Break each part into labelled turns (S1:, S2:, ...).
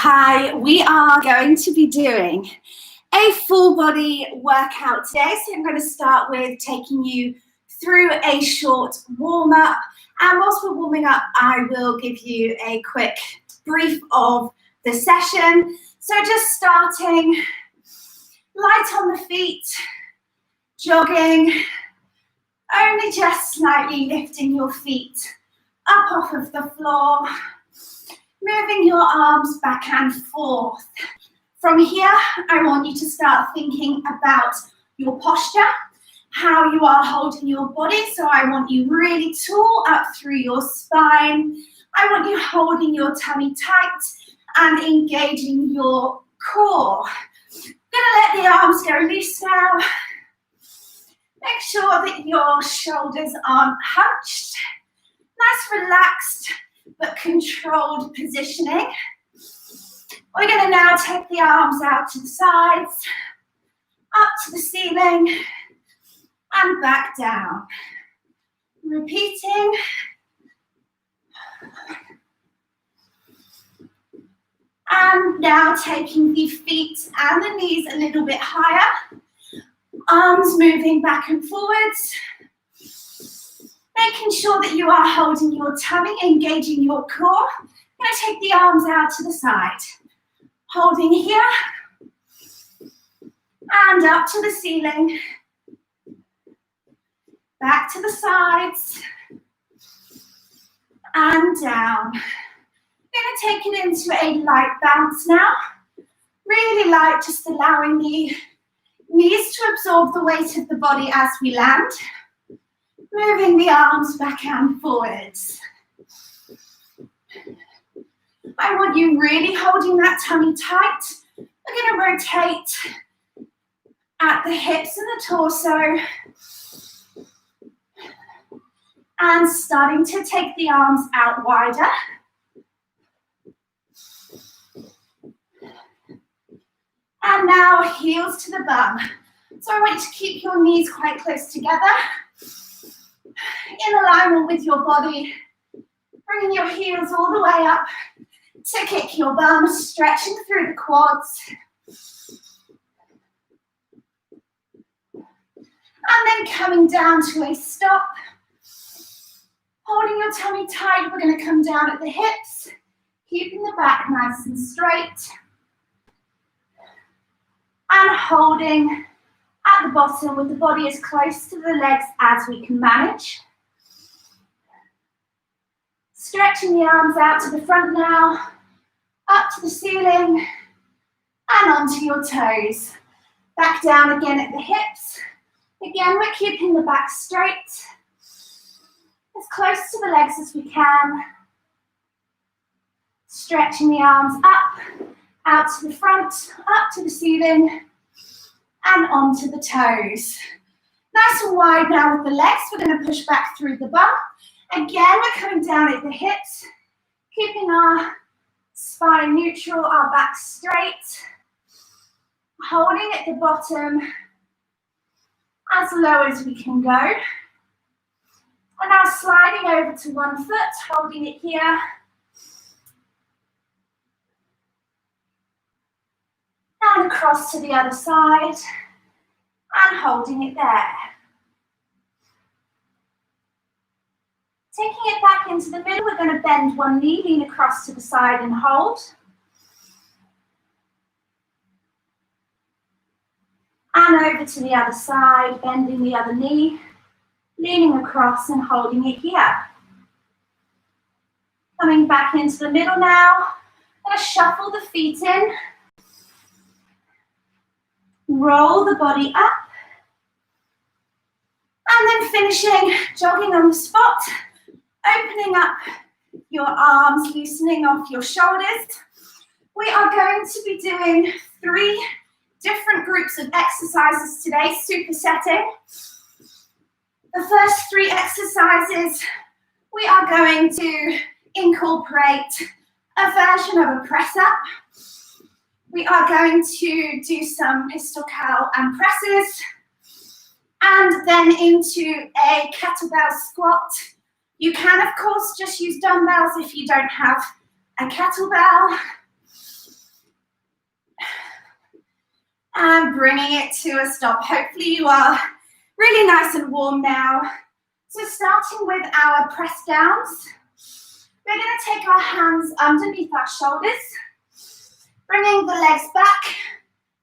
S1: Hi, we are going to be doing a full body workout today. So I'm going to start with taking you through a short warm up. And whilst we're warming up, I will give you a quick brief of the session. So just starting light on the feet, jogging, only just slightly lifting your feet up off of the floor. Moving your arms back and forth. From here, I want you to start thinking about your posture, how you are holding your body. So I want you really tall up through your spine. I want you holding your tummy tight and engaging your core. I'm gonna let the arms go loose now. Make sure that your shoulders aren't hunched. Nice, relaxed, but controlled positioning. We're going to now take the arms out to the sides, up to the ceiling, and back down. Repeating. And now taking the feet and the knees a little bit higher. Arms moving back and forwards. Making sure that you are holding your tummy, engaging your core. I'm going to take the arms out to the side. Holding here. And up to the ceiling. Back to the sides. And down. I'm going to take it into a light bounce now. Really light, just allowing the knees to absorb the weight of the body as we land. Moving the arms back and forwards. I want you really holding that tummy tight. We're going to rotate at the hips and the torso. And starting to take the arms out wider. And now heels to the bum. So I want you to keep your knees quite close together. In alignment with your body, bringing your heels all the way up to kick your bum, stretching through the quads. And then coming down to a stop. Holding your tummy tight, we're going to come down at the hips, keeping the back nice and straight. And holding at the bottom with the body as close to the legs as we can manage. Stretching the arms out to the front now, up to the ceiling, and onto your toes. Back down again at the hips. Again, we're keeping the back straight, as close to the legs as we can. Stretching the arms up, out to the front, up to the ceiling, and onto the toes. Nice and wide now with the legs. We're going to push back through the bum. Again, we're coming down at the hips, keeping our spine neutral, our back straight. Holding at the bottom as low as we can go. And now sliding over to one foot, holding it here. And across to the other side, and holding it there. Taking it back into the middle, we're going to bend one knee, lean across to the side and hold. And over to the other side, bending the other knee, leaning across and holding it here. Coming back into the middle now, I'm going to shuffle the feet in. Roll the body up. And then finishing, jogging on the spot, opening up your arms, loosening off your shoulders. We are going to be doing 3 different groups of exercises today, supersetting. The first 3 exercises, we are going to incorporate a version of a press up. We are going to do some pistol curl and presses, and then into a kettlebell squat. You can, of course, just use dumbbells if you don't have a kettlebell. And bringing it to a stop. Hopefully you are really nice and warm now. So starting with our press downs, we're going to take our hands underneath our shoulders, bringing the legs back,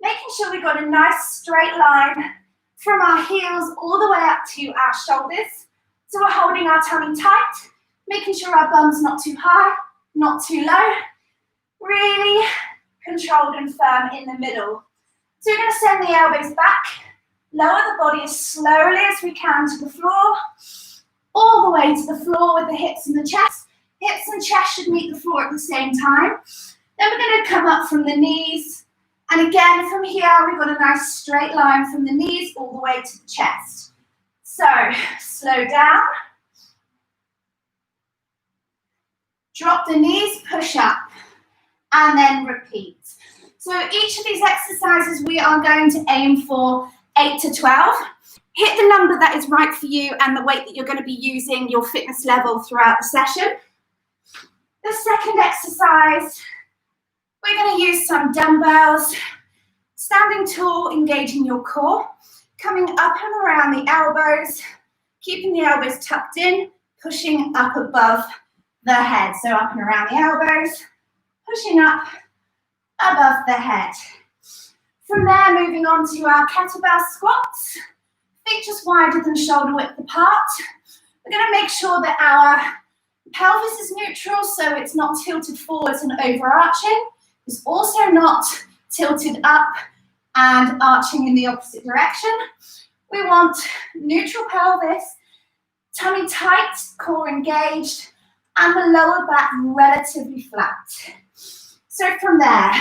S1: making sure we've got a nice straight line from our heels all the way up to our shoulders. So we're holding our tummy tight, making sure our bum's not too high, not too low, really controlled and firm in the middle. So we're going to send the elbows back, lower the body as slowly as we can to the floor, all the way to the floor with the hips and the chest. Hips and chest should meet the floor at the same time. Then we're going to come up from the knees. And again, from here, we've got a nice straight line from the knees all the way to the chest. So, slow down. Drop the knees, push up, and then repeat. So each of these exercises, we are going to aim for 8 to 12. Hit the number that is right for you and the weight that you're going to be using, your fitness level throughout the session. The second exercise, we're going to use some dumbbells, standing tall, engaging your core, coming up and around the elbows, keeping the elbows tucked in, pushing up above the head. So up and around the elbows, pushing up above the head. From there, moving on to our kettlebell squats. Feet just wider than shoulder width apart. We're going to make sure that our pelvis is neutral, so it's not tilted forwards and overarching. It's also not tilted up and arching in the opposite direction. We want neutral pelvis, tummy tight, core engaged, and the lower back relatively flat. So from there,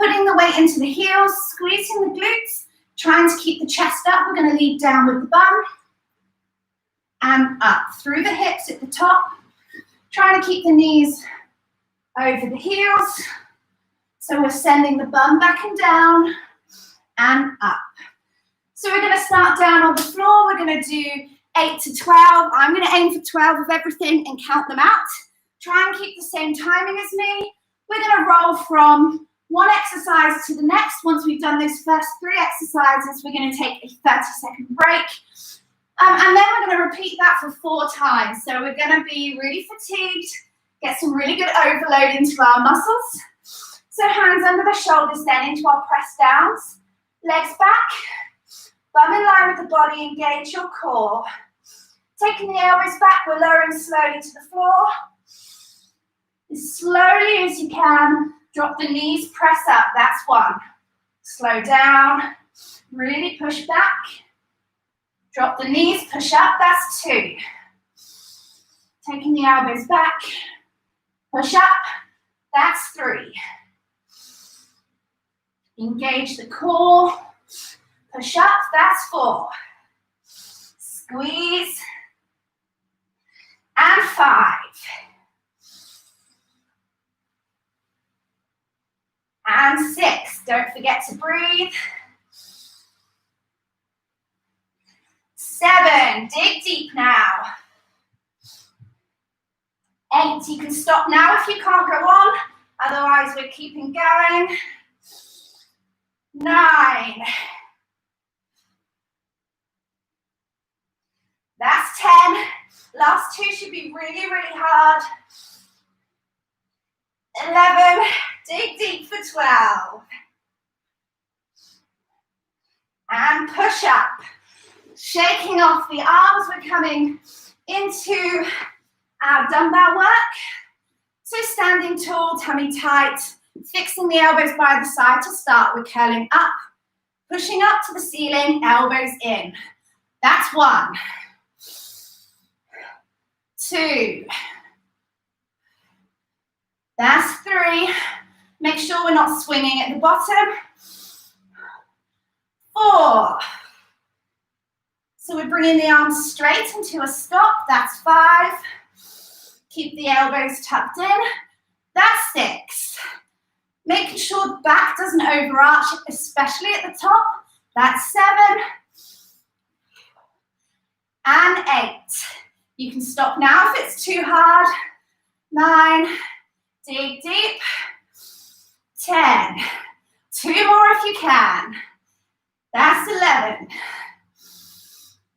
S1: putting the weight into the heels, squeezing the glutes, trying to keep the chest up. We're going to lead down with the bum and up through the hips at the top, trying to keep the knees over the heels. So we're sending the bum back and down and up. So we're going to start down on the floor. We're going to do 8 to 12. I'm going to aim for 12 of everything and count them out. Try and keep the same timing as me. We're going to roll from one exercise to the next. Once we've done those first 3 exercises, we're going to take a 30-second break. And then we're going to repeat that for 4 times. So we're going to be really fatigued, get some really good overload into our muscles. So hands under the shoulders then into our press downs. Legs back, bum in line with the body, engage your core. Taking the elbows back, we're lowering slowly to the floor. As slowly as you can, drop the knees, press up, that's 1. Slow down, really push back. Drop the knees, push up, that's 2. Taking the elbows back, push up, that's 3. Engage the core, push up, that's 4. Squeeze, and 5. And 6, don't forget to breathe. 7, dig deep now. 8, you can stop now if you can't go on, otherwise we're keeping going. 9. That's 10. Last 2 should be really, really hard. 11, dig deep for 12. And push up. Shaking off the arms, we're coming into our dumbbell work. So standing tall, tummy tight, fixing the elbows by the side to start. We're curling up, pushing up to the ceiling, elbows in. That's 1. 2. That's 3. Make sure we're not swinging at the bottom. 4. So we're bringing the arms straight into a stop. That's 5. Keep the elbows tucked in. That's 6. Making sure the back doesn't overarch, especially at the top. That's 7. And 8. You can stop now if it's too hard. 9. Dig deep. 10. 2 more if you 11.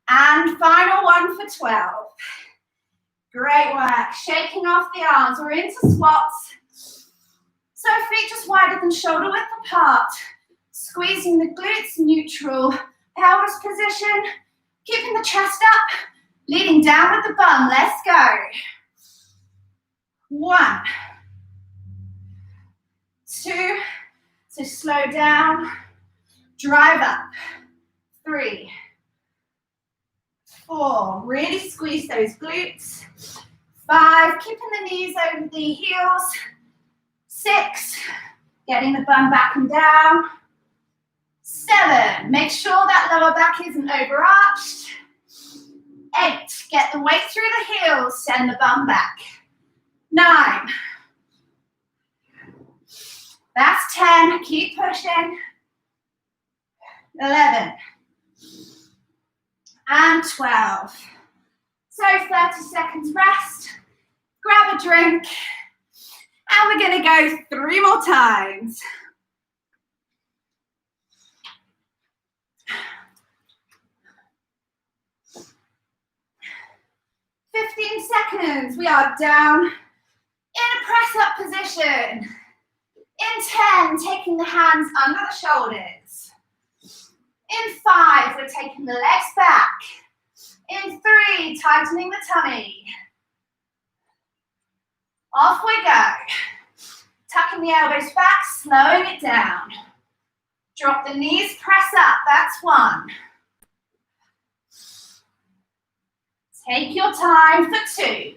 S1: And final one for 12. Great work. Shaking off the arms. We're into squats. So feet just wider than shoulder width apart. Squeezing the glutes, neutral pelvis position. Keeping the chest up. Leading down with the bum. Let's go. 1, 2. So slow down. Drive up. 3, 4. Really squeeze those glutes. 5. Keeping the knees over the heels. 6. Getting the bum back and down. 7. Make sure that lower back isn't overarched. 8. Get the weight through the heels. Send the bum back. 9. That's 10. Keep pushing. 11. And 12. So 30 seconds rest. Grab a drink. And we're going to go 3 more times. 15 seconds. We are down in a press-up position. In 10, taking the hands under the shoulders. In 5, we're taking the legs back. In 3, tightening the tummy. Off we go. Tucking the elbows back, slowing it down. Drop the knees, press up. That's 1. Take your time for 2.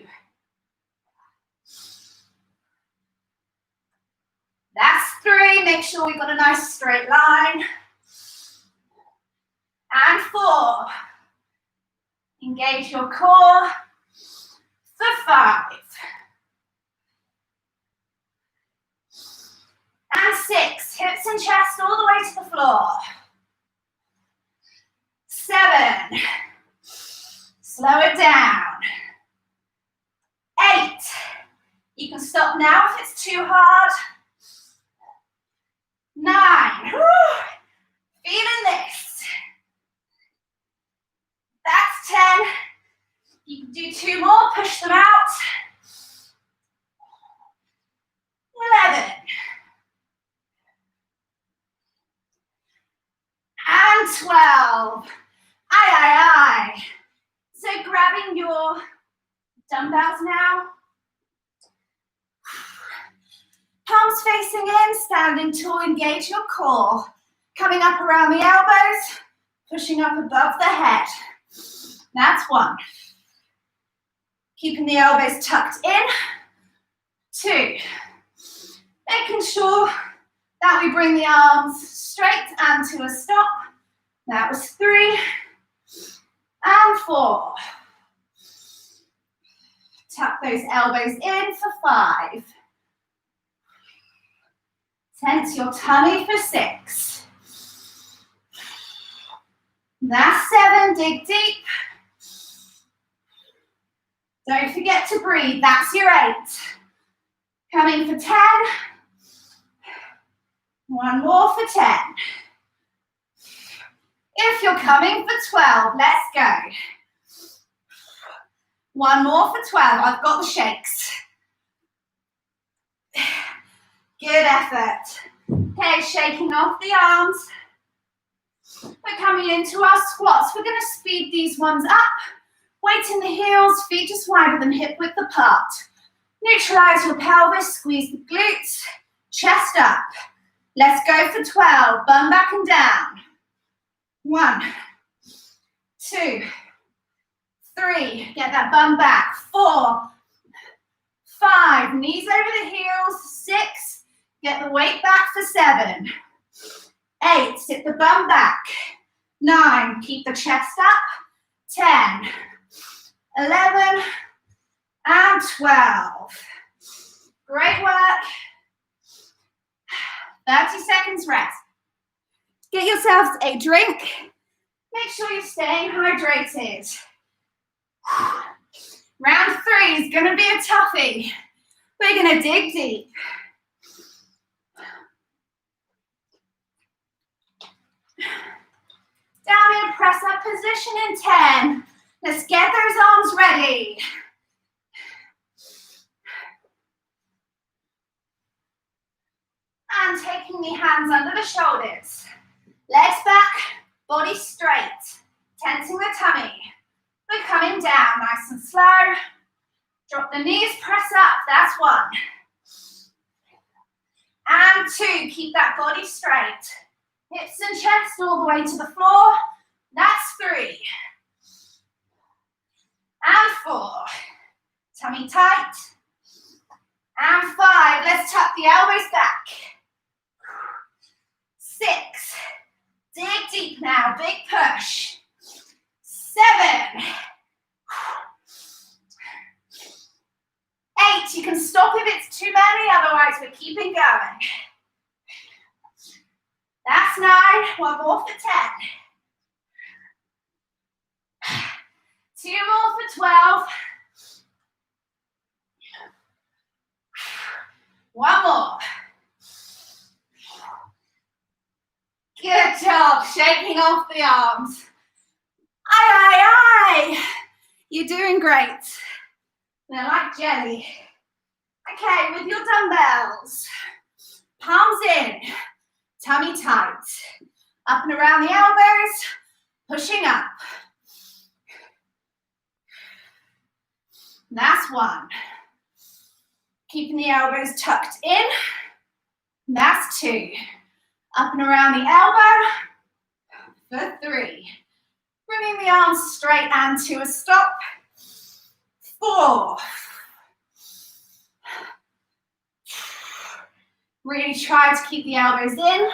S1: That's 3. Make sure we've got a nice straight line. And 4. Engage your core. For 5. And 6. Hips and chest all the way to the floor. 7. Slow it down. 8. You can stop now if it's too hard. 9. Woo. Feeling this. That's 10. You can do 2 more, push them out. 11. And 12. Aye. So grabbing your dumbbells now. Palms facing in, standing tall, engage your core. Coming up around the elbows, pushing up above the head. That's 1. Keeping the elbows tucked in. 2. Making sure that we bring the arms straight and to a stop. That was 3. And 4. Tuck those elbows in for 5. Tense your tummy for 6. That's 7. Dig deep. Don't forget to breathe. That's your 8. Coming for 10. 1 more for 10. If you're coming for 12, let's go. 1 more for 12. I've got the shakes. Good effort. Okay, shaking off the arms. We're coming into our squats. We're going to speed these ones up. Weight in the heels, feet just wider than hip width apart. Neutralize your pelvis, squeeze the glutes, chest up. Let's go for 12. Bum back and down. 1, 2, 3. Get that bum back. 4, 5. Knees over the heels. 6. Get the weight back for 7. 8. Sit the bum back. 9. Keep the chest up. 10. 11. And 12. Great work. 30 seconds rest. Get yourselves a drink. Make sure you're staying hydrated. Round 3 is going to be a toughie. We're going to dig deep. Down in press up position in 10. Let's get those arms ready. And taking the hands under the shoulders. Legs back, body straight. Tensing the tummy. We're coming down nice and slow. Drop the knees, press up. That's 1. And 2, keep that body straight. Hips and chest all the way to the floor. That's 3. And 4. Tummy tight. And 5. Let's tuck the elbows back. 6. Dig deep now. Big push. 7. 8. You can stop if it's too many, otherwise we're keeping going. That's 9. One more for 10. 2 more for 12. 1 more. Good job, shaking off the arms. Aye, aye, aye. You're doing great. They're like jelly. Okay, with your dumbbells, palms in, tummy tight. Up and around the elbows, pushing up. That's 1. Keeping the elbows tucked in. That's 2. Up and around the elbow for 3. Bringing the arms straight and to a stop. 4. Really try to keep the elbows in.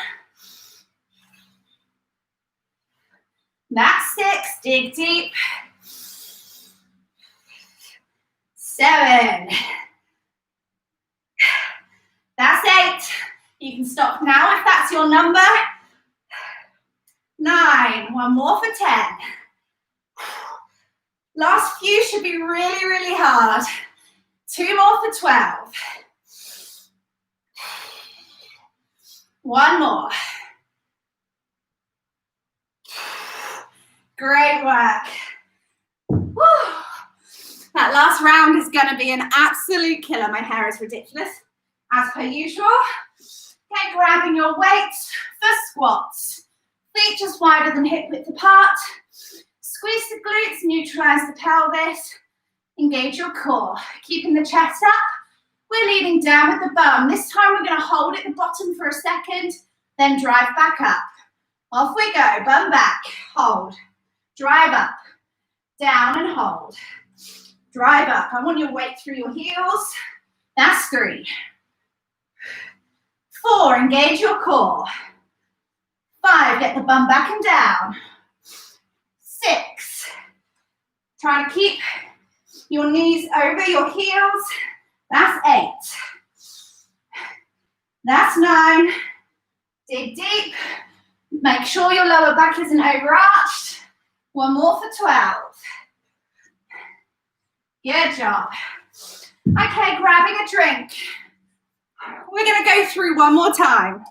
S1: That's 6. Dig deep. 7. That's 8. You can stop now if that's your number. 9. One more for 10. Last few should be really, really hard. 2 more for 12. 1 more. Great work. Woo. That last round is going to be an absolute killer. My hair is ridiculous, as per usual. Okay, grabbing your weights for squats. Feet just wider than hip width apart. Squeeze the glutes, neutralize the pelvis. Engage your core. Keeping the chest up. We're leading down with the bum. This time we're going to hold at the bottom for a second, then drive back up. Off we go. Bum back. Hold. Drive up. Down and hold. Drive up. I want your weight through your heels. That's 3. 4. Engage your core. 5. Get the bum back and down. 6. Try to keep your knees over your heels. That's 8. That's 9. Dig deep. Make sure your lower back isn't overarched. 1 more for 12. Good job. Okay, grabbing a drink. We're going to go through one more time.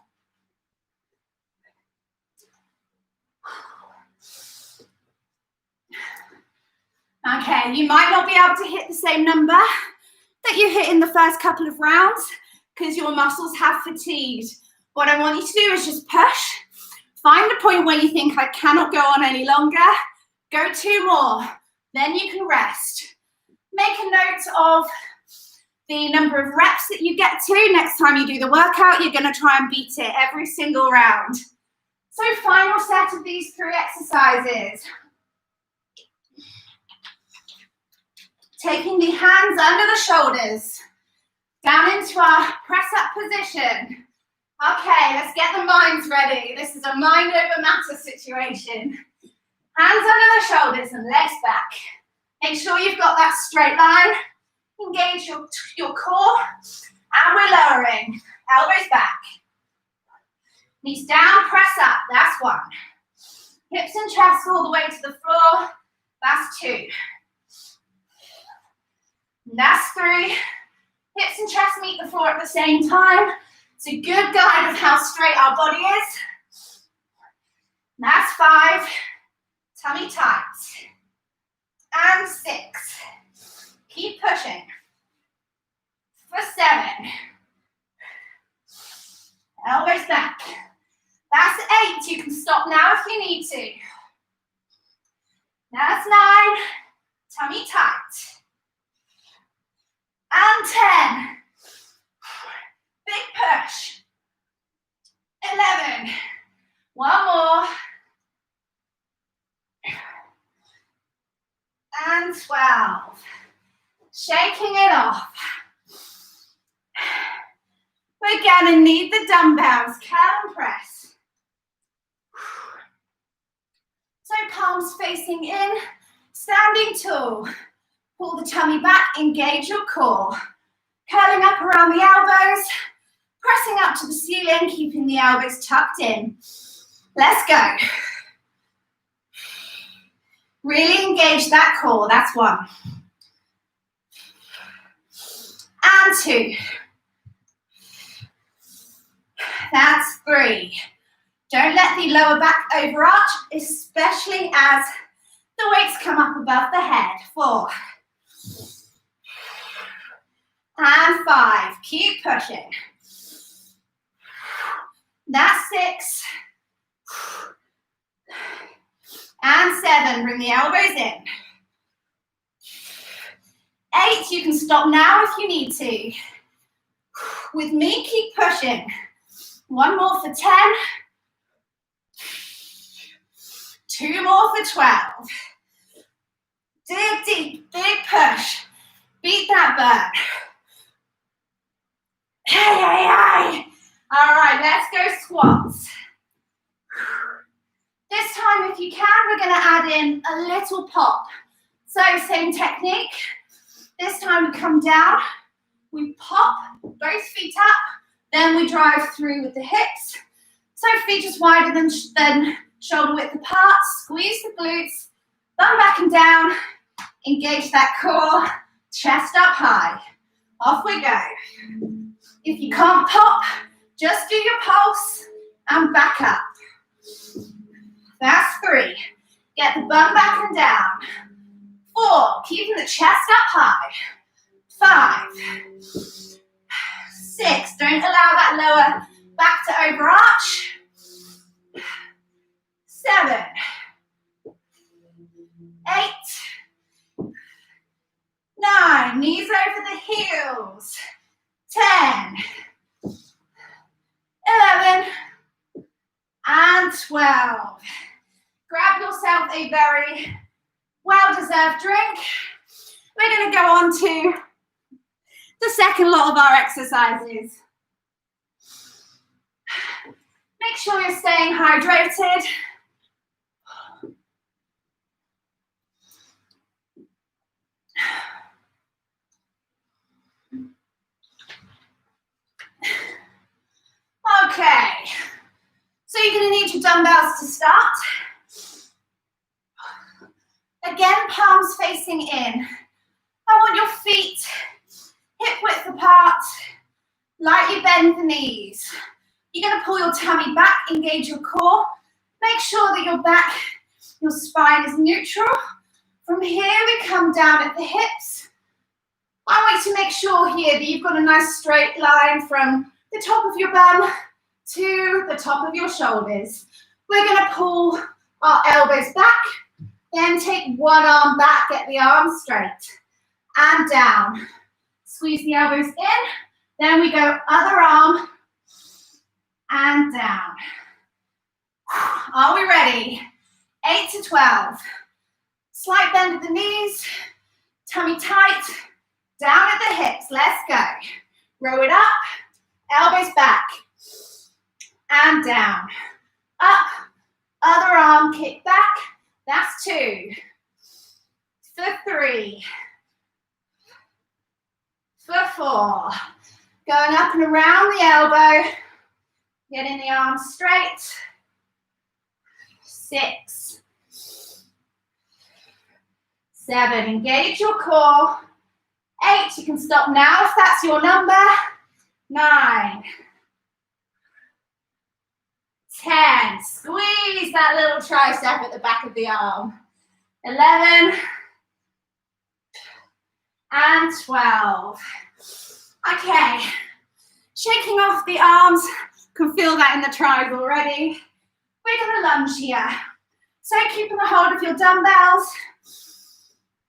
S1: Okay, you might not be able to hit the same number that you hit in the first couple of rounds because your muscles have fatigued. What I want you to do is just push. Find a point where you think I cannot go on any longer. Go 2 more. Then you can rest. Make a note of the number of reps that you get to. Next time you do the workout, you're going to try and beat it every single round. So final set of these 3 exercises. Taking the hands under the shoulders, down into our press-up position. Okay, let's get the minds ready. This is a mind over matter situation. Hands under the shoulders and legs back. Make sure you've got that straight line. Engage your core. And we're lowering. Elbows back. Knees down, press up. That's 1. Hips and chest all the way to the floor. That's 2. That's 3. Hips and chest meet the floor at the same time. It's a good guide of how straight our body is. That's 5. tummy tight. And 6. Keep pushing. For 7. Elbows back. That's 8. You can stop now if you need to. That's 9. Tummy tight. And 10. Big push. 11. One more. And 12. Shaking it off. We're going to need the dumbbells, curl and press. So palms facing in, standing tall. Pull the tummy back, engage your core. Curling up around the elbows, pressing up to the ceiling, keeping the elbows tucked in. Let's go. Really engage that core, that's 1. And 2. That's 3. Don't let the lower back overarch, especially as the weights come up above the head. 4. And 5. Keep pushing. That's 6. And 7. Bring the elbows in. 8. You can stop now if you need to. With me, keep pushing. 1 more for 10. 2 more for 12. Dig deep, big push. Beat that burn. Hey, hey, hey. All right, let's go squats. This time, if you can, we're going to add in a little pop. So, same technique. This time we come down, we pop, both feet up, then we drive through with the hips. So feet just wider than shoulder width apart, squeeze the glutes, bum back and down, engage that core, chest up high. Off we go. If you can't pop, just do your pulse and back up. That's 3. Get the bum back and down. 4, keeping the chest up high. 5, 6, don't allow that lower back to overarch. 7, 8, 9, knees over the heels. 10, 11, and 12. Grab yourself a very well-deserved drink. We're going to go on to the second lot of our exercises. Make sure you're staying hydrated. Okay, so you're going to need your dumbbells to start. Again, palms facing in. I want your feet hip width apart, lightly bend the knees. You're going to pull your tummy back, engage your core. Make sure that your back, your spine is neutral. From here, we come down at the hips. I want you to make sure here that you've got a nice straight line from the top of your bum to the top of your shoulders. We're going to pull our elbows back, then take one arm back, get the arms straight, and down. Squeeze the elbows in, then we go other arm, and down. Are we ready? 8 to 12. Slight bend at the knees, tummy tight, down at the hips. Let's go. Row it up, elbows back, and down. Up, other arm, kick back. That's 2. For 3. For 4. Going up and around the elbow. Getting the arms straight. 6. 7. Engage your core. 8. You can stop now if that's your number. 9. 10. Squeeze that little tricep at the back of the arm. 11. And 12. Okay. Shaking off the arms. Can feel that in the thighs already. We're going to lunge here. So keeping a hold of your dumbbells.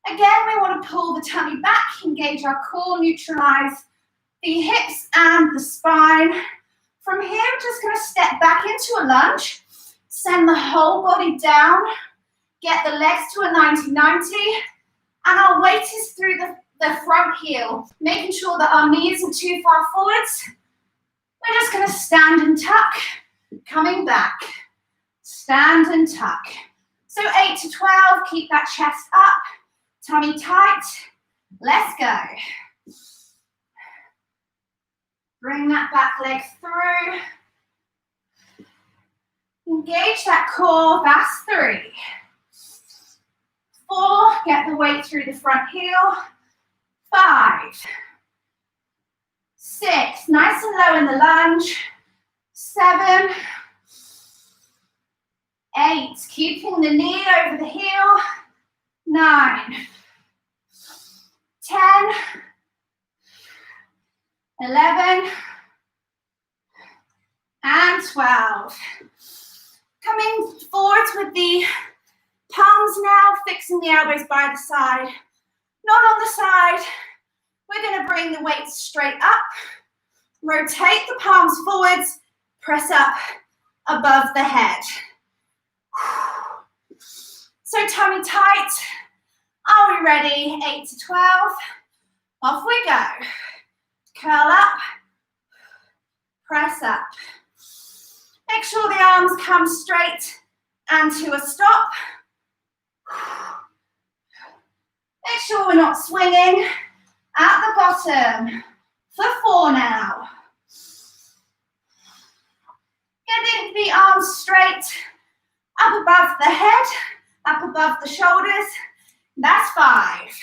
S1: Again, we want to pull the tummy back, engage our core, neutralize the hips and the spine. From here, we're just going to step back into a lunge. Send the whole body down. Get the legs to a 90-90. And our weight is through the front heel, making sure that our knee isn't too far forwards. We're just going to stand and tuck, coming back. Stand and tuck. So 8 to 12, keep that chest up, tummy tight. Let's go. Bring that back leg through. Engage that core, that's 3. 4, get the weight through the front heel. 5. 6, nice and low in the lunge. 7. 8, keeping the knee over the heel. 9. 10. 11. And 12. Coming forward with the palms now, fixing the elbows by the side. Not on the side. We're going to bring the weight straight up. Rotate the palms forwards. Press up above the head. So tummy tight. Are we ready? 8 to 12. Off we go. Curl up. Press up. Make sure the arms come straight and to a stop. Make sure we're not swinging. At the bottom. For 4 now. Getting the arms straight. Up above the head. Up above the shoulders. That's 5.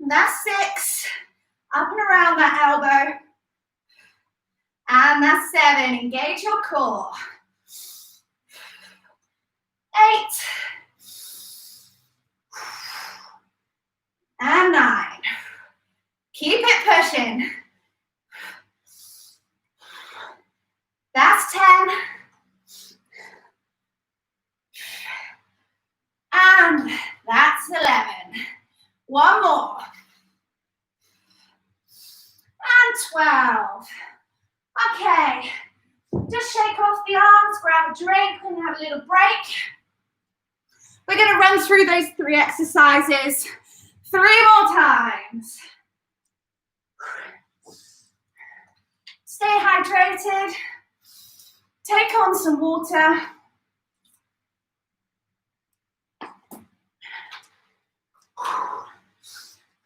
S1: That's 6. Up and around that elbow. And that's 7. Engage your core. 8. And 9. Keep it pushing. That's 10. And that's 11. One more. And 12. Okay. Just shake off the arms, grab a drink, and have a little break. We're going to run through those 3 exercises 3 more times. Stay hydrated. Take on some water.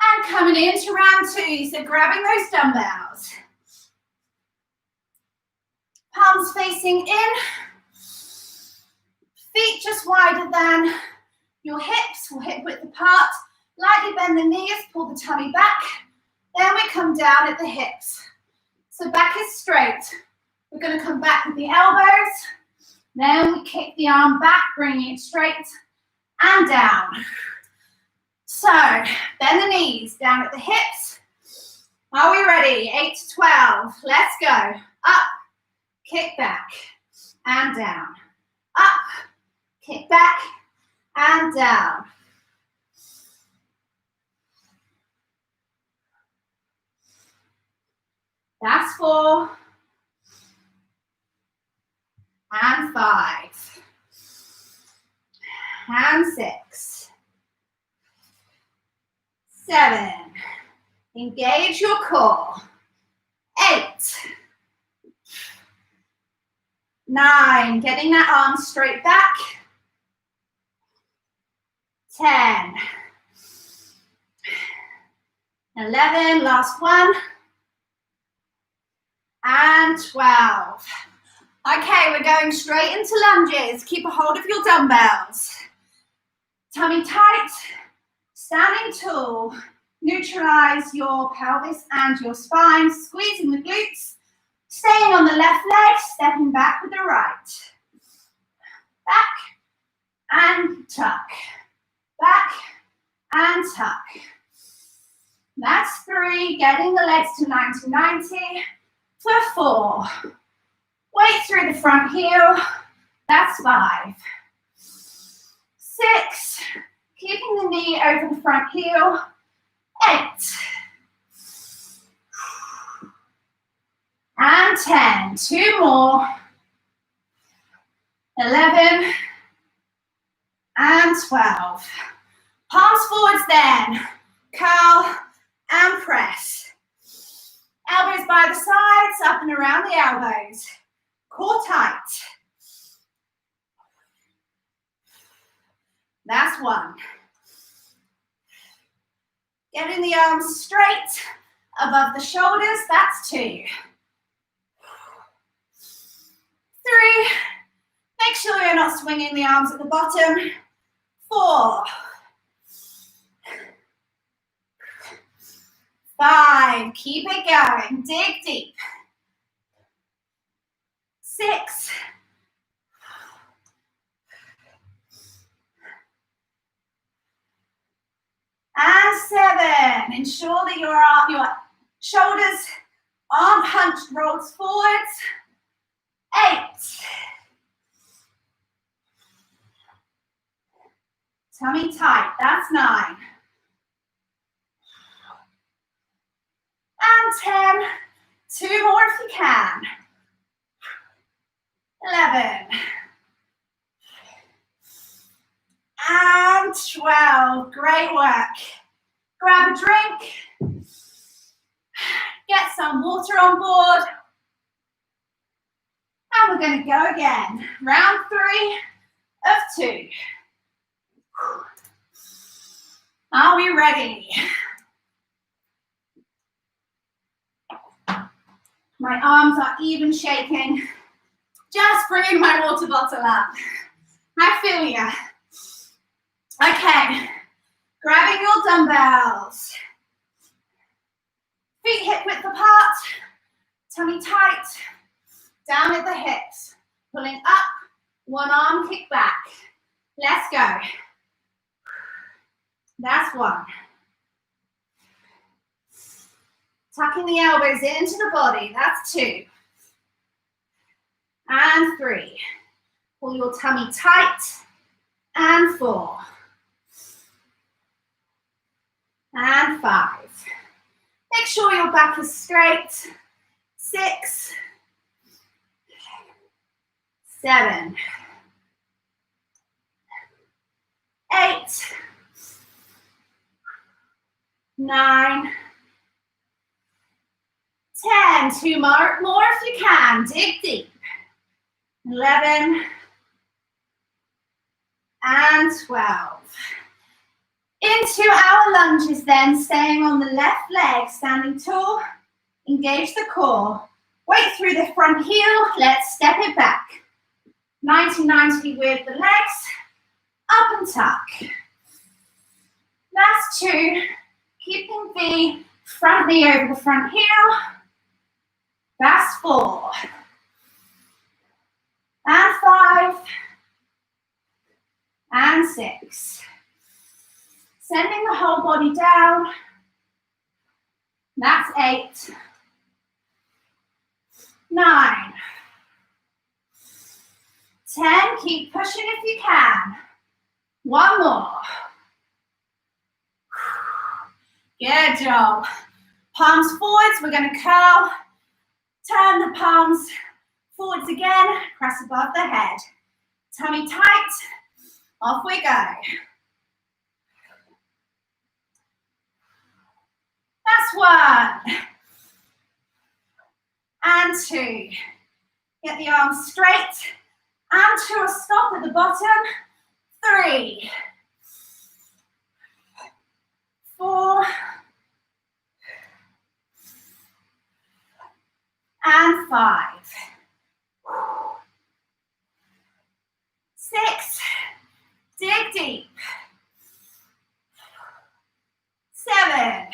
S1: And coming into round 2, so grabbing those dumbbells. Palms facing in. Feet just wider than your hips, or hip width apart. Lightly bend the knees, pull the tummy back. Then we come down at the hips. So back is straight. We're going to come back with the elbows. Then we kick the arm back, bringing it straight and down. So, bend the knees, down at the hips. Are we ready? 8 to 12. Let's go. Up, kick back, and down. Up, kick back, and down. That's 4. And 5. And 6. 7. Engage your core. 8. 9. Getting that arm straight back. 10. 11. Last one. And 12. Okay, we're going straight into lunges. Keep a hold of your dumbbells. Tummy tight. Standing tall. Neutralize your pelvis and your spine, squeezing the glutes. Staying on the left leg, stepping back with the right. Back and tuck. Back and tuck. That's 3, getting the legs to 90-90 for 4. Weight through the front heel, that's 5. 6, keeping the knee over the front heel, 8. And 10, 2 more. 11 and 12. Palms forwards then, curl and press. Elbows by the sides, up and around the elbows. Core tight. That's 1. Getting the arms straight above the shoulders, that's 2. 3. Make sure you're not swinging the arms at the bottom. 4. 5. Keep it going. Dig deep. 6. And 7. Ensure that your shoulders aren't hunched, rolls forwards. 8. Tummy tight, that's 9. And 10. 2 more if you can. 11. And 12. Great work. Grab a drink. Get some water on board. And we're going to go again. Round 3 of 2. Are we ready? My arms are even shaking. Just bringing my water bottle up. I feel ya. Okay, grabbing your dumbbells. Feet hip width apart, tummy tight, down at the hips. Pulling up, one arm, kick back. Let's go. That's 1. Tucking the elbows into the body, that's 2. And 3. Pull your tummy tight, and 4. And 5. Make sure your back is straight. 6. 7. 8. 9. 10. 2 more if you can. Dig deep. 11. And 12. Into our lunges then, staying on the left leg, standing tall, engage the core. Weight through the front heel, let's step it back. 90-90 with the legs, up and tuck. That's 2, keeping the front knee over the front heel. That's 4. And 5. And 6. Sending the whole body down. That's 8. 9. 10. Keep pushing if you can. 1 more. Good job. Palms forwards. We're going to curl. Turn the palms forwards again. Press above the head. Tummy tight. Off we go. That's 1. And 2. Get the arms straight. And to a stop at the bottom. 3. 4. And 5. 6. Dig deep. 7.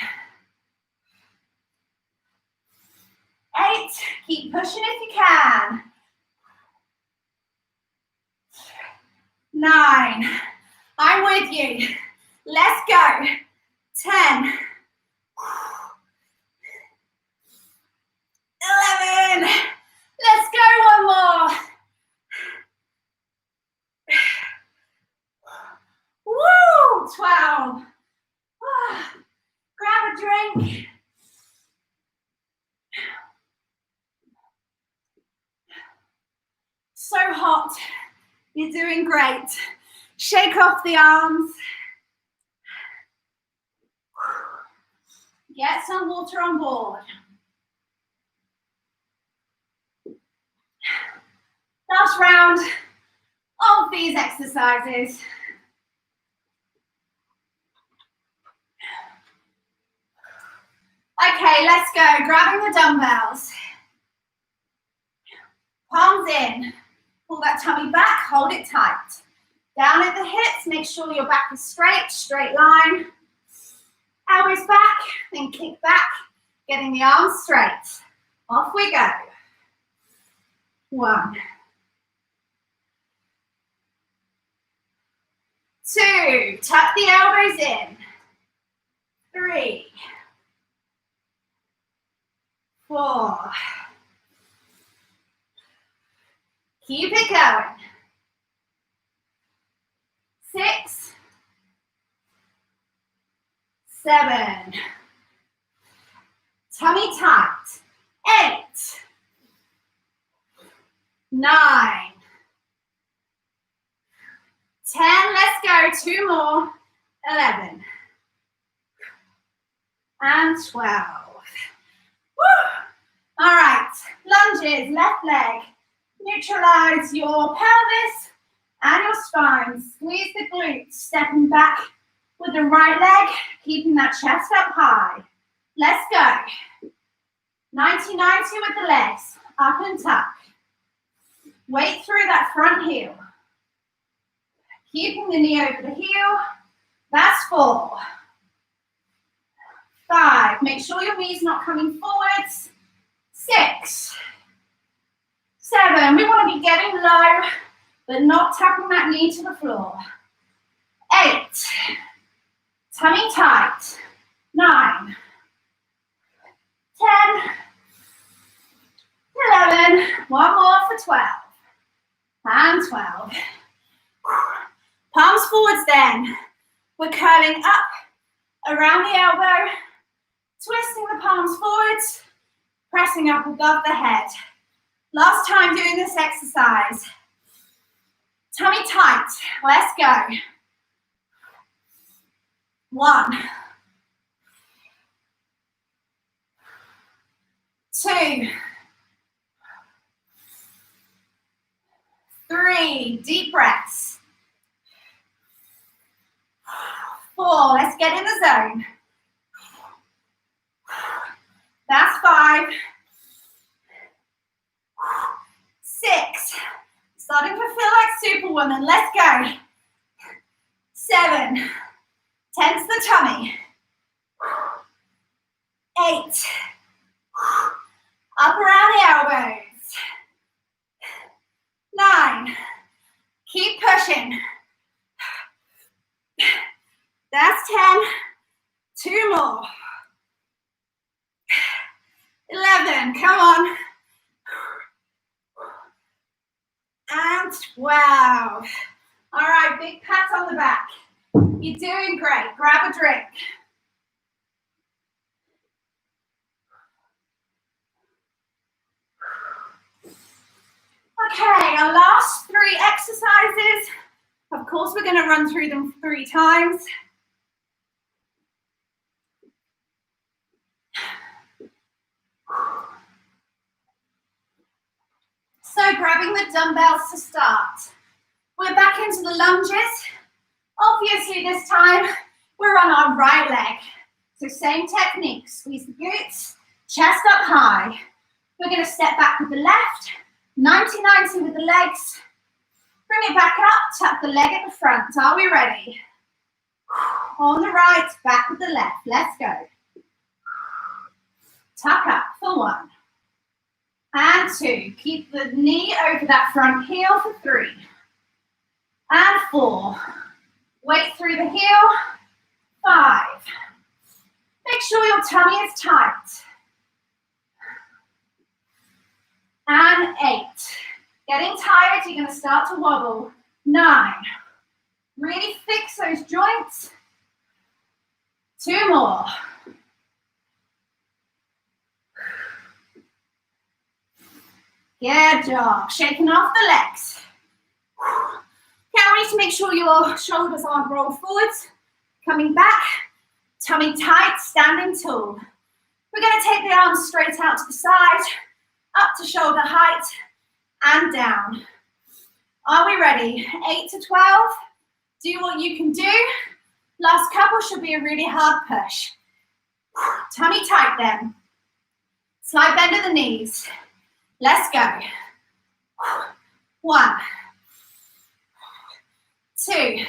S1: 8. Keep pushing if you can. 9. I'm with you. Let's go. 10. 11. Let's go, one more. Woo, 12. Grab a drink. So hot. You're doing great. Shake off the arms. Get some water on board. Last round of these exercises. Okay, let's go. Grabbing the dumbbells. Palms in. Pull that tummy back, hold it tight. Down at the hips, make sure your back is straight, straight line. Elbows back, then kick back, getting the arms straight. Off we go. 1. 2, tuck the elbows in. 3, 4. Keep it going. 6, 7. Tummy tight. 8, 9. 10, let's go. 2 more. 11. And 12. Woo! All right, lunges, left leg. Neutralize your pelvis and your spine. Squeeze the glutes, stepping back with the right leg, keeping that chest up high. Let's go. 90-90 with the legs, up and tuck. Weight through that front heel. Keeping the knee over the heel. That's 4. 5, make sure your knee's not coming forwards. 6, 7, we want to be getting low, but not tapping that knee to the floor. 8, tummy tight. 9, 10, 11, one more for 12, and 12. Palms forwards then. We're curling up around the elbow, twisting the palms forwards, pressing up above the head. Last time doing this exercise. Tummy tight. Let's go. 1, 2, 3, deep breaths. 4, let's get in the zone. That's 5. 6, starting to feel like Superwoman. Let's go. 7, tense the tummy. 8, up around the elbows. 9, keep pushing. That's 10, 2 more. 11, come on. And 12. All right, big pat on the back. You're doing great. Grab a drink. Okay, our last 3 exercises. Of course, we're going to run through them 3 times. So grabbing the dumbbells to start. We're back into the lunges. Obviously this time we're on our right leg. So same technique, squeeze the glutes, chest up high. We're going to step back with the left, 90-90 with the legs. Bring it back up, tuck the leg at the front. Are we ready? On the right, back with the left. Let's go. Tuck up for 1. And 2. Keep the knee over that front heel for 3. And 4. Weight through the heel. 5. Make sure your tummy is tight. And 8. Getting tired, you're going to start to wobble. 9. Really fix those joints. 2 more. Good job. Shaking off the legs. Now we need to make sure your shoulders aren't rolled forwards. Coming back. Tummy tight, standing tall. We're going to take the arms straight out to the side, up to shoulder height, and down. Are we ready? 8 to 12. Do what you can do. Last couple should be a really hard push. Tummy tight then. Slight bend of the knees. Let's go. 1, 2, 3,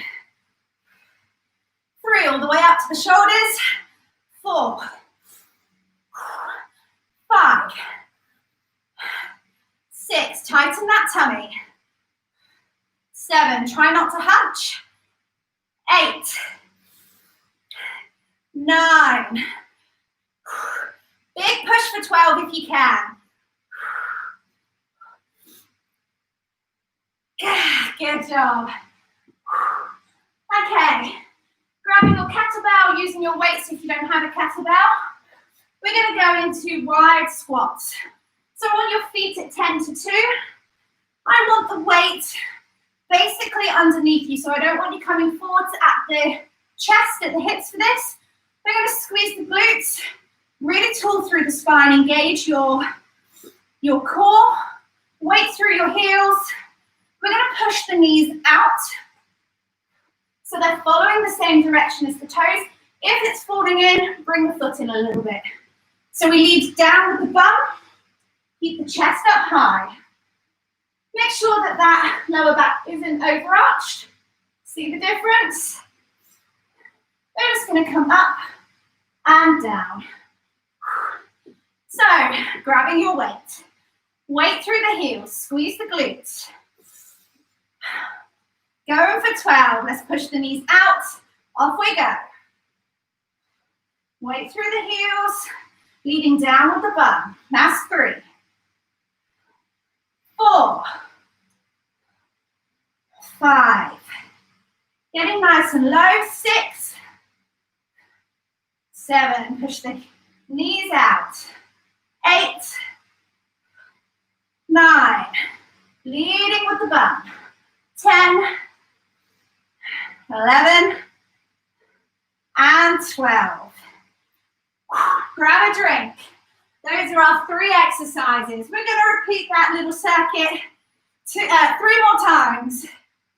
S1: all the way up to the shoulders. 4, 5, 6, tighten that tummy. 7, try not to hunch. 8, 9. Big push for 12 if you can. Good job. Okay, grabbing your kettlebell, using your weights if you don't have a kettlebell. We're going to go into wide squats. So on your feet at 10 to 2. I want the weight basically underneath you, so I don't want you coming forwards at the chest, at the hips for this. We're going to squeeze the glutes, really tall through the spine, engage your core, weight through your heels. We're going to push the knees out, so they're following the same direction as the toes. If it's falling in, bring the foot in a little bit. So we lead down with the bum, keep the chest up high. Make sure that that lower back isn't overarched. See the difference? We're just going to come up and down. So, grabbing your weight. Weight through the heels, squeeze the glutes. Going for 12, let's push the knees out. Off we go. Weight through the heels, leading down with the bum. That's 3. 4. 5. Getting nice and low. 6. 7. Push the knees out. 8. 9. Leading with the bum. 10. 11. And 12. Grab a drink. Those are our 3 exercises. We're going to repeat that little circuit 3 more times.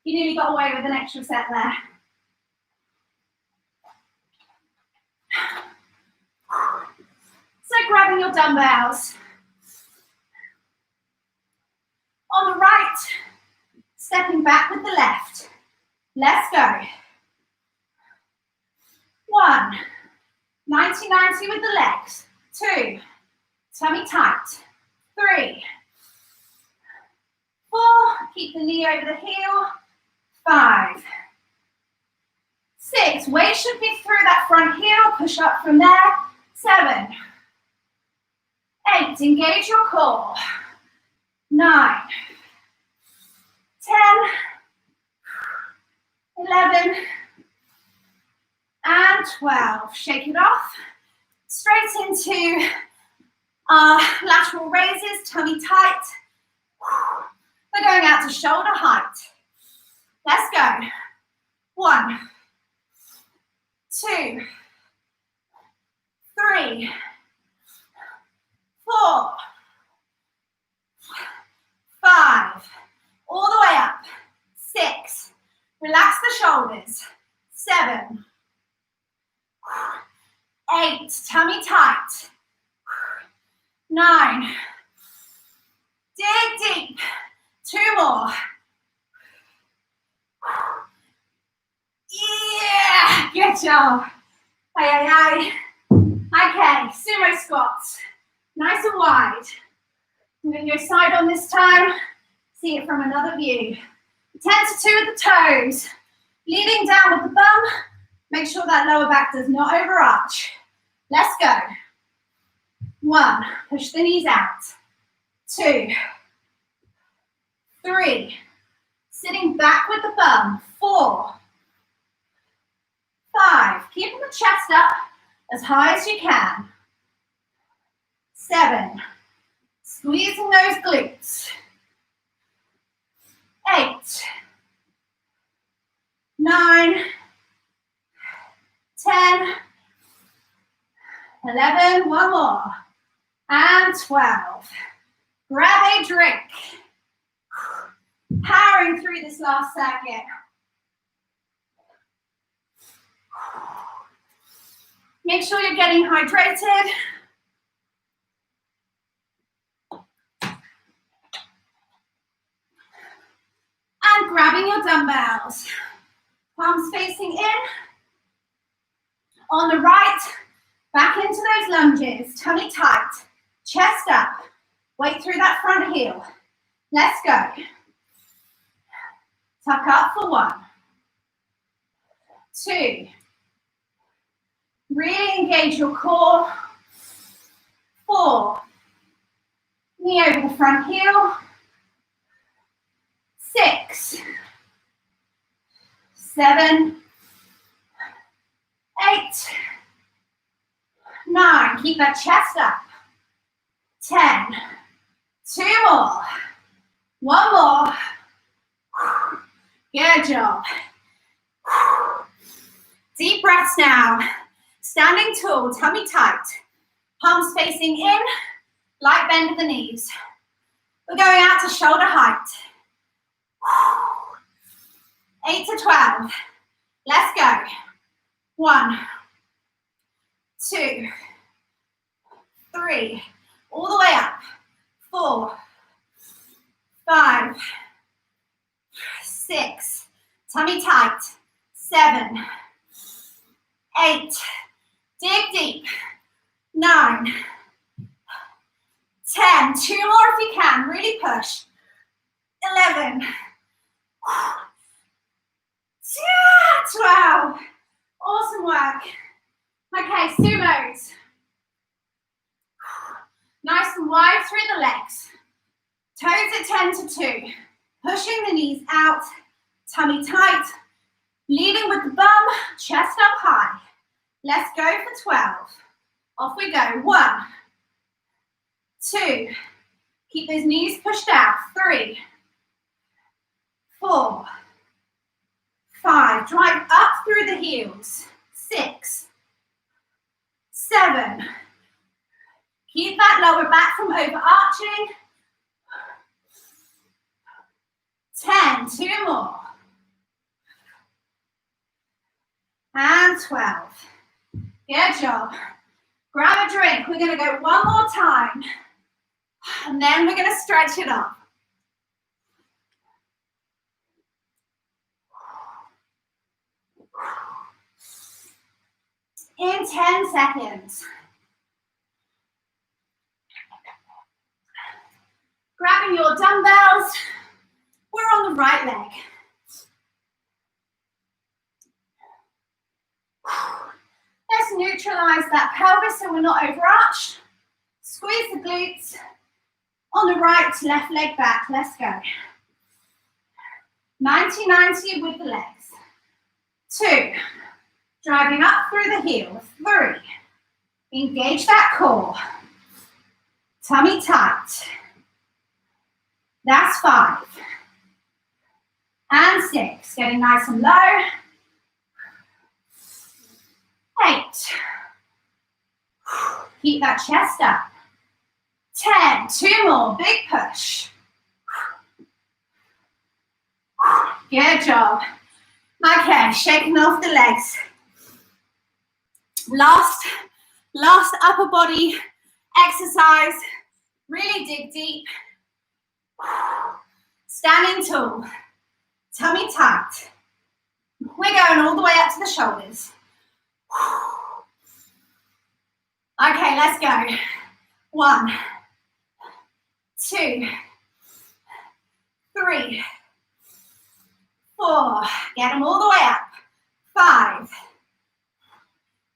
S1: You nearly got away with an extra set there. So grabbing your dumbbells. On the right, stepping back with the left. Let's go. 1, 90-90 with the legs. 2, tummy tight. 3, 4, keep the knee over the heel. 5, 6, weight should be through that front heel, push up from there. 7, 8, engage your core. 9, 10, 11, and 12. Shake it off. Straight into our lateral raises, tummy tight. We're going out to shoulder height. Let's go. 1, 2, 3, 4, 5, all the way up. 6, relax the shoulders. 7, 8, tummy tight. 9, dig deep. 2 more. Yeah, good job. Okay, sumo squats. Nice and wide. I'm going to go side on this time. See it from another view. 10 to 2 at the toes. Leaning down with the bum. Make sure that lower back does not overarch. Let's go. 1, push the knees out. 2, 3, sitting back with the bum. 4, 5, keeping the chest up as high as you can. 7, squeezing those glutes. 8, 9, 10, 11, one more, and 12. Grab a drink. Powering through this last second. Make sure you're getting hydrated. And grabbing your dumbbells. Palms facing in. On the right, back into those lunges. Tummy tight. Chest up. Weight through that front heel. Let's go. Tuck up for 1, 2. Really engage your core. 4. Knee over the front heel. 6, 7, 8, 9. Keep that chest up. 10. 2 more. 1 more. Good job. Deep breaths now. Standing tall, tummy tight. Palms facing in, light bend of the knees. We're going out to shoulder height. 8 to 12. Let's go. 1, 2, 3. All the way up. 4, 5, 6. Tummy tight. 7, 8. Dig deep. 9, 10. 2 more if you can. Really push. 11. 12. Awesome work. Okay, sumos. Nice and wide through the legs. Toes at 10 to 2. Pushing the knees out. Tummy tight. Leading with the bum. Chest up high. Let's go for 12. Off we go. 1, 2. Keep those knees pushed out. 3, 4, 5. Drive up through the heels. 6, 7. Keep that lower back from overarching. 10. 2 more. And 12. Good job. Grab a drink. We're going to go one more time. And then we're going to stretch it up. In 10 seconds. Grabbing your dumbbells. We're on the right leg. Let's neutralize that pelvis so we're not overarched. Squeeze the glutes. On the right, left leg back. Let's go. 90-90 with the legs. 2. Driving up through the heels. 3. Engage that core. Tummy tight. That's 5. And 6. Getting nice and low. 8. Keep that chest up. 10. 2 more. Big push. Good job. Okay, shaking off the legs. Last upper body exercise. Really dig deep. Standing tall. Tummy tight. We're going all the way up to the shoulders. Okay, let's go. 1, 2, 3, 4. Get them all the way up. 5,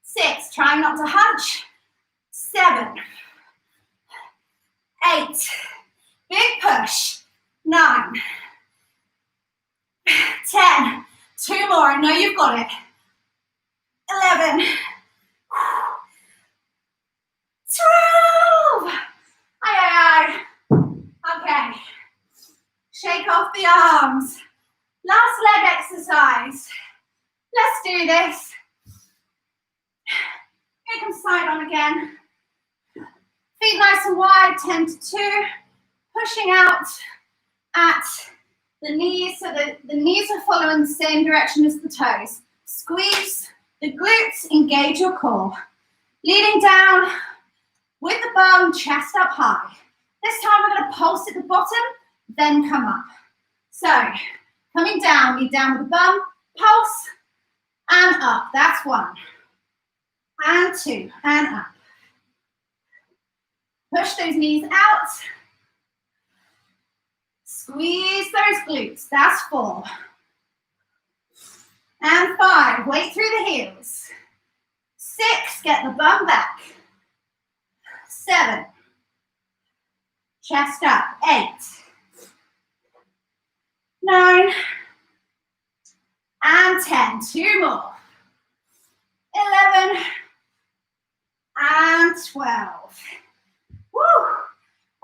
S1: 6. Try not to hunch. 7, 8. Big push. 9, 10. 2 more. I know you've got it. 11. 12. Aye. Okay. Shake off the arms. Last leg exercise. Let's do this. Make them side on again. Feet nice and wide, 10 to 2. Pushing out at the knees so that the knees are following the same direction as the toes. Squeeze the glutes, engage your core. Leading down with the bum, chest up high. This time we're going to pulse at the bottom, then come up. So, coming down, lead down with the bum, pulse, and up. That's 1. And 2, and up. Push those knees out. Squeeze those glutes. That's 4. And 5. Weight through the heels. 6. Get the bum back. 7. Chest up. 8. 9. And 10. 2 more. 11. And 12. Woo!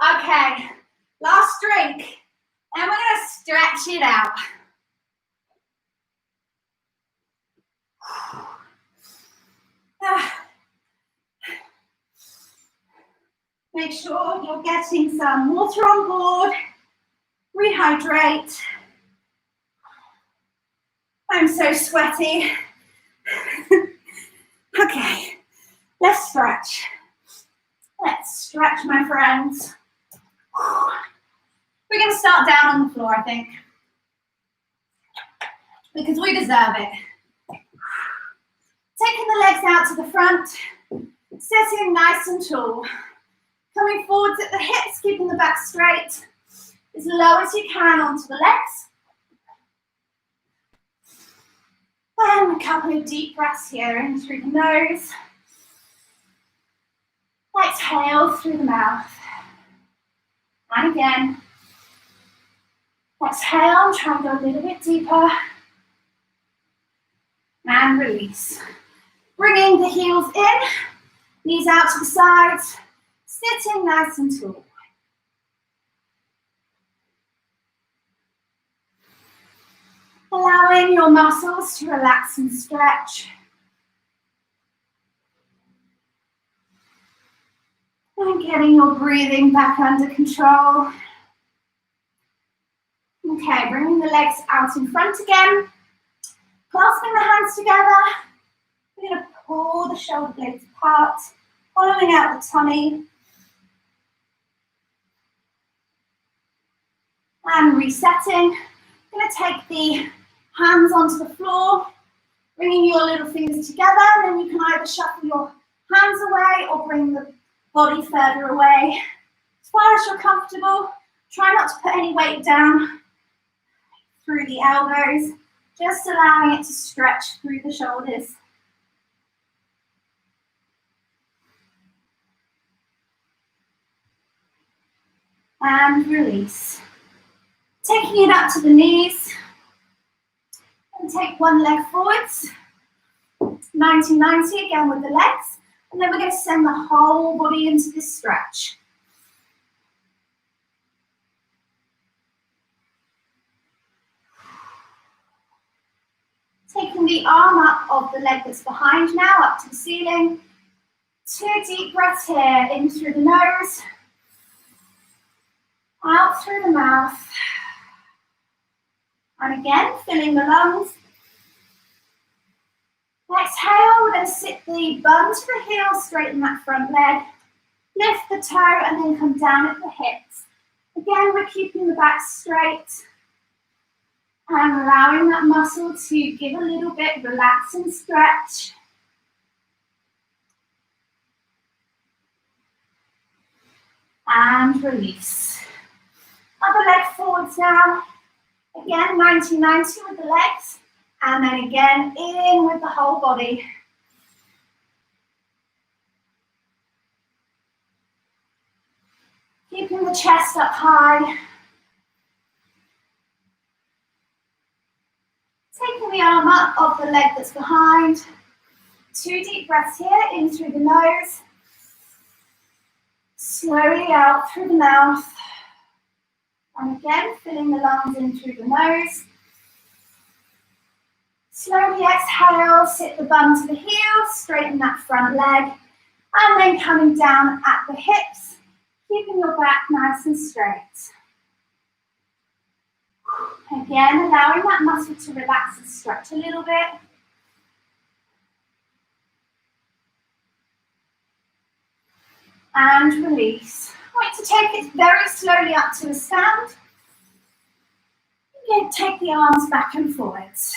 S1: Okay. Last drink. And we're going to stretch it out. Make sure you're getting some water on board. Rehydrate. I'm so sweaty. Okay, let's stretch. Let's stretch, my friends. We're going to start down on the floor, I think, because we deserve it. Taking the legs out to the front, sitting nice and tall. Coming forwards at the hips, keeping the back straight. As low as you can onto the legs. And a couple of deep breaths here in through the nose. Exhale through the mouth. And again. Exhale, try and go a little bit deeper. And release. Bringing the heels in, knees out to the sides, sitting nice and tall. Allowing your muscles to relax and stretch. And getting your breathing back under control. Okay, bringing the legs out in front again. Clasping the hands together. We're going to pull the shoulder blades apart, following out the tummy. And resetting. Going to take the hands onto the floor, bringing your little fingers together, and then you can either shuffle your hands away or bring the body further away. As far as you're comfortable, try not to put any weight down through the elbows, just allowing it to stretch through the shoulders. And release. Taking it up to the knees. And take one leg forwards. 90-90 again with the legs. And then we're going to send the whole body into this stretch. Taking the arm up of the leg that's behind now, up to the ceiling. 2 deep breaths here, in through the nose. Out through the mouth. And again, filling the lungs. Exhale, we're going to sit the bum to the heel, straighten that front leg. Lift the toe and then come down at the hips. Again, we're keeping the back straight. And allowing that muscle to give a little bit, relax and stretch. And release. Other leg forwards now. Again, 90-90 with the legs. And then again, in with the whole body. Keeping the chest up high. Taking the arm up of the leg that's behind. 2 deep breaths here, in through the nose. Slowly out through the mouth. And again, filling the lungs in through the nose. Slowly exhale, sit the bum to the heel, straighten that front leg. And then coming down at the hips, keeping your back nice and straight. Again, allowing that muscle to relax and stretch a little bit. And release. I want you to take it very slowly up to a stand. Again, take the arms back and forwards.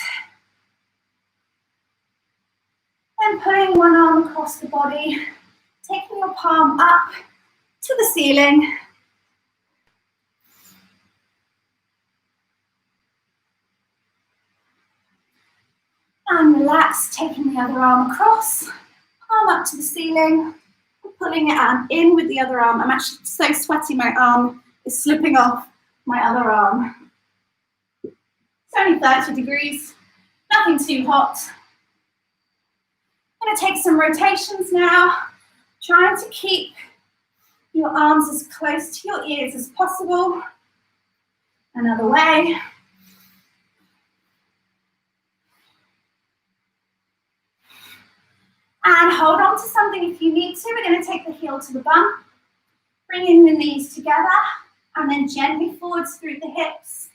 S1: And putting one arm across the body, taking your palm up to the ceiling. And relax, taking the other arm across, palm up to the ceiling, pulling it in with the other arm. I'm actually so sweaty, my arm is slipping off my other arm. It's only 30 degrees, nothing too hot. I'm going to take some rotations now, trying to keep your arms as close to your ears as possible. Another way. And hold on to something if you need to. We're going to take the heel to the bum, bringing the knees together, and then gently forwards through the hips.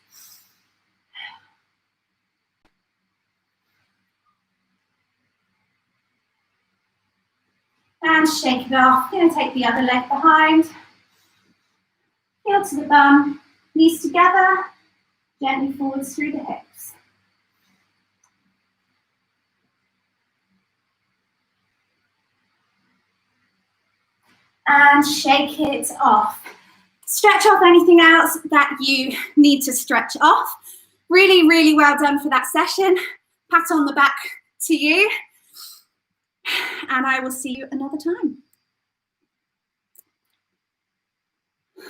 S1: And shake it off. We're going to take the other leg behind, heel to the bum, knees together, gently forwards through the hips. And shake it off. Stretch off anything else that you need to stretch off. Really, really well done for that session. Pat on the back to you. And I will see you another time.